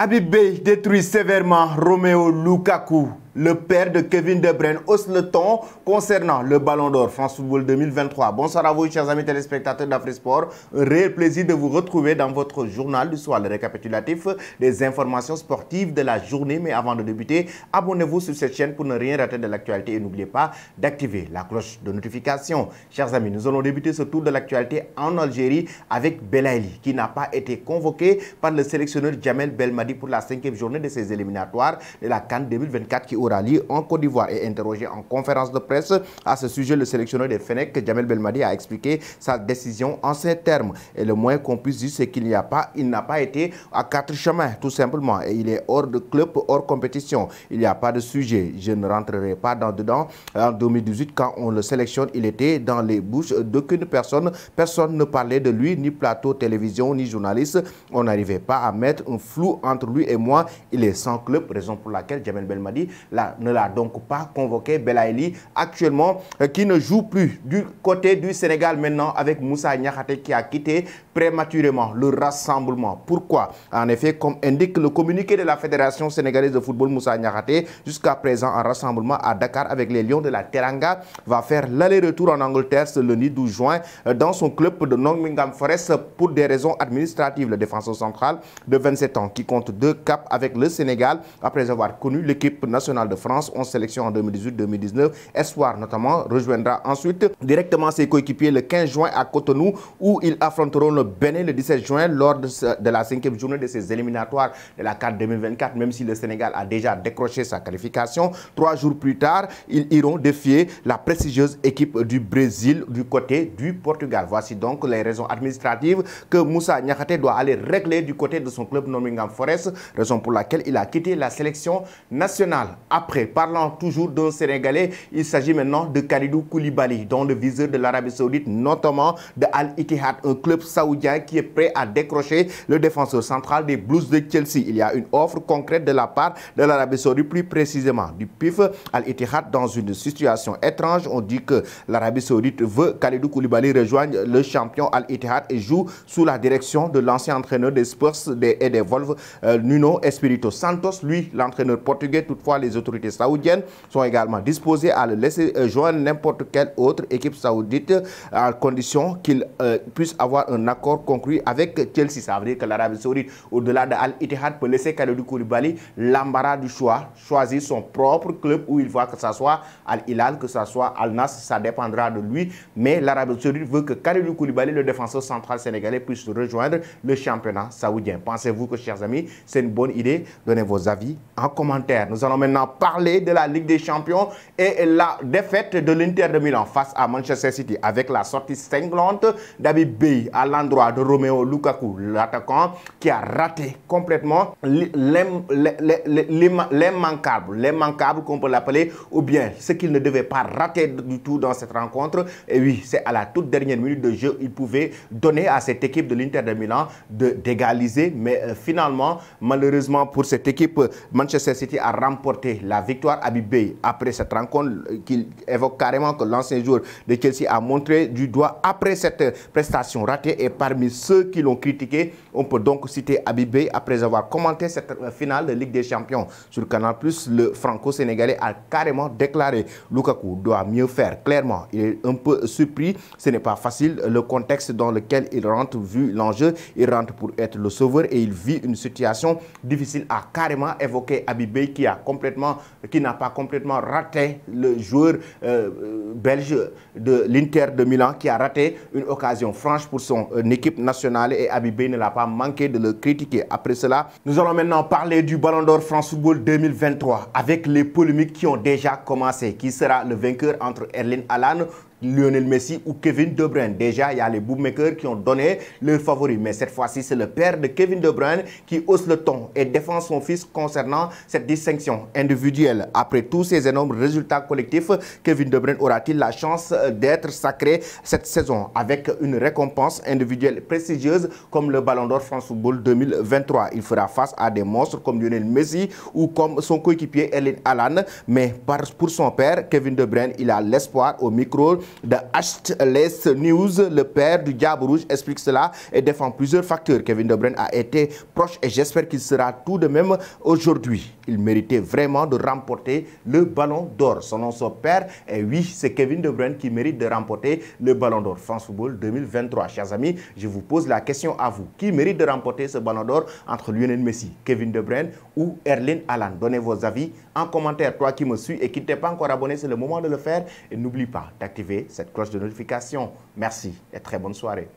Habib Beye détruit sévèrement Romelu Lukaku. Le père de Kevin De Bruyne hausse le ton concernant le Ballon d'Or France Football 2023. Bonsoir à vous, chers amis téléspectateurs d'Afrisport. Un réel plaisir de vous retrouver dans votre journal du soir, le récapitulatif des informations sportives de la journée. Mais avant de débuter, abonnez-vous sur cette chaîne pour ne rien rater de l'actualité et n'oubliez pas d'activer la cloche de notification. Chers amis, nous allons débuter ce tour de l'actualité en Algérie avec Belaïli, qui n'a pas été convoqué par le sélectionneur Djamel Belmadi pour la 5e journée de ses éliminatoires de la CAN 2024 qui aura lieu en Côte d'Ivoire. Et interrogé en conférence de presse à ce sujet, le sélectionneur des Fennecs, Djamel Belmadi, a expliqué sa décision en ces termes. Et le moins qu'on puisse dire, c'est qu'il n'a pas été à quatre chemins, tout simplement. Et il est hors de club, hors compétition. Il n'y a pas de sujet. Je ne rentrerai pas dedans. En 2018, quand on le sélectionne, il était dans les bouches d'aucune personne. Personne ne parlait de lui, ni plateau, télévision, ni journaliste. On n'arrivait pas à mettre un flou entre lui et moi. Il est sans club, raison pour laquelle Djamel Belmadi ne l'a donc pas convoqué. Belaïli, actuellement, qui ne joue plus du côté du Sénégal maintenant avec Moussa Niakhaté qui a quitté prématurément le rassemblement. Pourquoi? En effet, comme indique le communiqué de la Fédération sénégalaise de football, Moussa Niakhaté, jusqu'à présent en rassemblement à Dakar avec les Lions de la Teranga, va faire l'aller-retour en Angleterre ce lundi 12 juin dans son club de Nottingham Forest pour des raisons administratives. Le défenseur central de 27 ans qui compte 2 caps avec le Sénégal après avoir connu l'équipe nationale de France en sélection en 2018-2019. Espoir notamment rejoindra ensuite directement ses coéquipiers le 15 juin à Cotonou où ils affronteront le Bénin le 17 juin lors de la 5e journée de ses éliminatoires de la CAN 2024. Même si le Sénégal a déjà décroché sa qualification, 3 jours plus tard, ils iront défier la prestigieuse équipe du Brésil du côté du Portugal. Voici donc les raisons administratives que Moussa Niakhaté doit aller régler du côté de son club Nottingham Forest, raison pour laquelle il a quitté la sélection nationale. Après, parlant toujours d'un Sénégalais, il s'agit maintenant de Kalidou Koulibaly, dont le viseur de l'Arabie Saoudite, notamment de Al Ittihad, un club saoudien qui est prêt à décrocher le défenseur central des Blues de Chelsea. Il y a une offre concrète de la part de l'Arabie Saoudite, plus précisément du PIF. Al Ittihad, dans une situation étrange, on dit que l'Arabie Saoudite veut Kalidou Koulibaly rejoigne le champion Al Ittihad et joue sous la direction de l'ancien entraîneur des Spurs et des Wolves, Nuno Espirito Santos, lui l'entraîneur portugais. Toutefois, les autorités saoudiennes sont également disposées à le laisser joindre n'importe quelle autre équipe saoudite à condition qu'il puisse avoir un accord conclu avec Chelsea. Ça veut dire que l'Arabie Saoudite, au-delà de Al Ittihad, peut laisser Kalidou Koulibaly l'embarras du choix, choisir son propre club où il voit que ce soit Al Hilal, que ce soit Al Nassr, ça dépendra de lui. Mais l'Arabie Saoudite veut que Kalidou Koulibaly, le défenseur central sénégalais, puisse rejoindre le championnat saoudien. Pensez-vous que, chers amis, c'est une bonne idée? Donnez vos avis en commentaire. Nous allons maintenant parler de la Ligue des Champions et la défaite de l'Inter de Milan face à Manchester City avec la sortie cinglante d'Habib Beye à l'endroit de Romelu Lukaku, l'attaquant qui a raté complètement l'immanquable qu'on peut l'appeler, ou bien ce qu'il ne devait pas rater du tout dans cette rencontre. Et oui, c'est à la toute dernière minute de jeu, il pouvait donner à cette équipe de l'Inter de Milan d'égaliser, mais finalement, malheureusement pour cette équipe, Manchester City a remporté la victoire. Habib Beye, après cette rencontre qu'il évoque carrément que l'ancien joueur de Chelsea a montré du doigt après cette prestation ratée, et parmi ceux qui l'ont critiqué, on peut donc citer Habib Beye. Après avoir commenté cette finale de Ligue des Champions sur Canal+, le franco-sénégalais a carrément déclaré: Lukaku doit mieux faire. Clairement, il est un peu surpris. Ce n'est pas facile le contexte dans lequel il rentre, vu l'enjeu. Il rentre pour être le sauveur et il vit une situation difficile. A carrément évoqué Habib Beye qui n'a pas complètement raté le joueur belge de l'Inter de Milan, qui a raté une occasion franche pour son équipe nationale, et Habib Beye ne l'a pas manqué de le critiquer. Après cela, nous allons maintenant parler du Ballon d'Or France Football 2023 avec les polémiques qui ont déjà commencé. Qui sera le vainqueur entre Erling Haaland, Lionel Messi ou Kevin De Bruyne? Déjà, il y a les bookmakers qui ont donné leur favori. Mais cette fois-ci, c'est le père de Kevin De Bruyne qui hausse le ton et défend son fils concernant cette distinction individuelle. Après tous ces énormes résultats collectifs, Kevin De Bruyne aura-t-il la chance d'être sacré cette saison avec une récompense individuelle prestigieuse comme le Ballon d'Or France Football 2023? Il fera face à des monstres comme Lionel Messi ou comme son coéquipier Erling Haaland. Mais pour son père, Kevin De Bruyne, il a l'espoir au micro de HLS News. Le père du Diable Rouge explique cela et défend plusieurs facteurs. Kevin De Bruyne a été proche et j'espère qu'il sera tout de même aujourd'hui. Il méritait vraiment de remporter le Ballon d'Or. Selon son père, et oui, c'est Kevin De Bruyne qui mérite de remporter le Ballon d'Or France Football 2023. Chers amis, je vous pose la question à vous. Qui mérite de remporter ce Ballon d'Or entre Lionel Messi, Kevin De Bruyne ou Erling Haaland? Donnez vos avis en commentaire. Toi qui me suis et qui ne t'es pas encore abonné, c'est le moment de le faire. Et n'oublie pas d'activer cette cloche de notification. Merci et très bonne soirée.